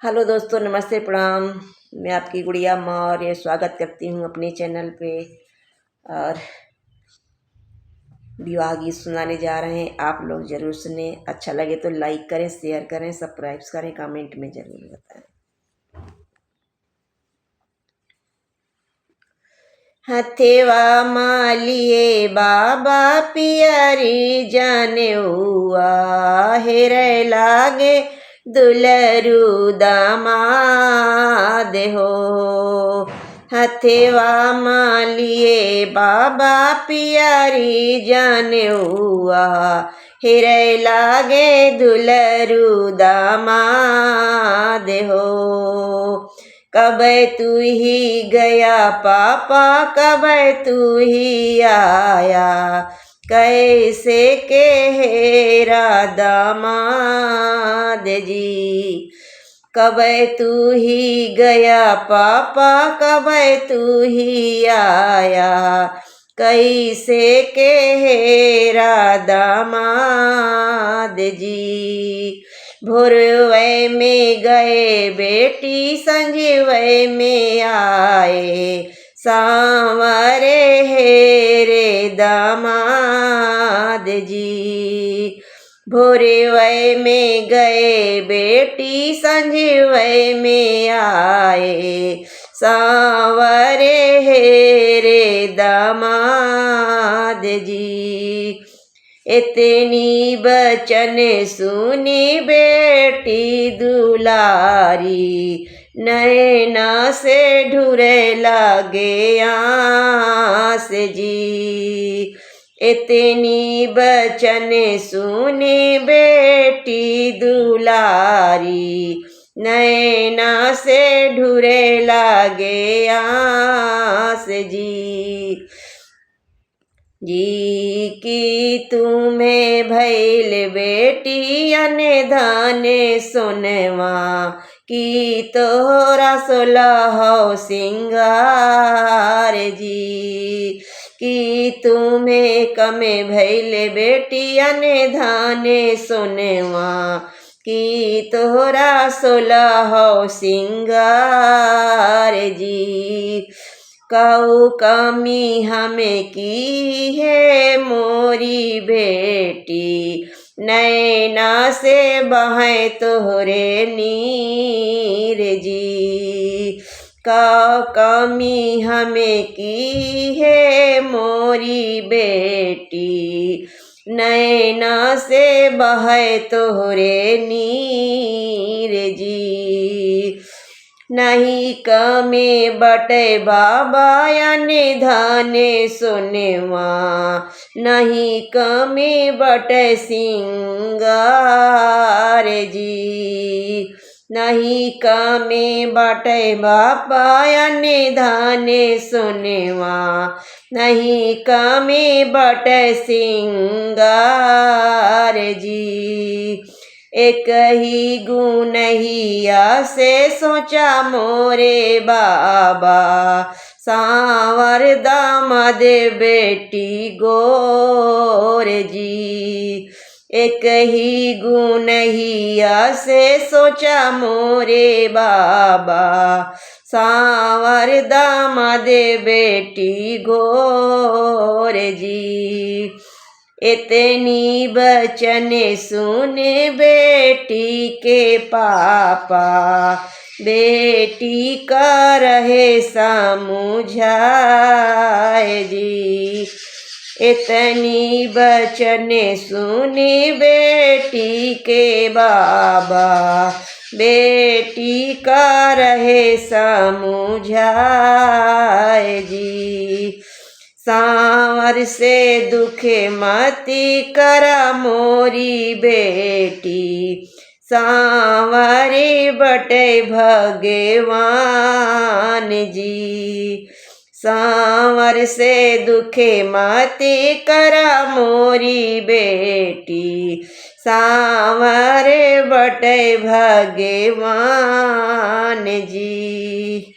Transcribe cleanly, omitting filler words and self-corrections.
Hello दोस्तों, नमस्ते, प्रणाम। मैं आपकी गुड़िया माँ और ये स्वागत करती हूँ अपने चैनल पे। और विवाह गीत सुनाने जा रहे हैं, आप लोग ज़रूर सुने। अच्छा लगे तो लाइक करें, शेयर करें, सब्सक्राइब करें, कमेंट में ज़रूर बताएं। हथेवा मालिए बाबा पियरी जनेउआ, हेरे लागे दुलरू दामाद हो। हथेवा मालिए बाबा पियरी जनेउआ, हेरे लागे दुलरू दामाद हो। कब तू ही गया पापा, कब तू ही आया, कैसे के हेरा दामाद जी। कब तू ही गया पापा, कब तू ही आया, कैसे के हेरा दामाद जी। भोरवे में गए बेटी, संजीवय में आए, सांवरे हेरे दामाद जी। भोरवे में गए बेटी, संजीवय में आए, सांवरे हेरे दामाद जी। इतनी बचन सुनी बेटी दुलारी, नैना से ढुरे लागे आस जी। इतनी बचन सुनी बेटी दुलारी, नैना से ढुरे लागे आस जी। जी की तुम्हें भैल बेटी अने धाने सुनवा, की तोहरा सोलह सिंगार जी। की तुम्हें कमे भैल बेटी अने धाने सुनवा, की तोहरा सोलह सिंगार जी। कऊ कमी हमें की है मोरी बेटी, नैना से बहे तोहरे नीर जी। का कमी हमें की है मोरी बेटी, नैना से बहे तोहरे नीर जी। नहीं कमे बटे बाबा याने धाने सुनवा, नहीं कमे बटे सिंगार जी। नहीं कमे बटे बाबा याने धाने सुनवा, नहीं कमे बटे सिंगार जी। एक ही गुनहिया से सोचा मोरे बाबा, सांवर दामाद बेटी गोर जी। एक ही गुनहिया से सोचा मोरे बाबा, सांवर दामाद बेटी गोर जी। इतनी बचन सुने बेटी के पापा, बेटी का रहे समझाए जी। इतनी बचन सुनी बेटी के बाबा, बेटी का रहे समझाए जी। सांवर से दुखे मती करा मोरी बेटी, सांवरे बटे भगवान जी। सांवर से दुखे मती करा मोरी बेटी, सांवरे बटे भगवान जी।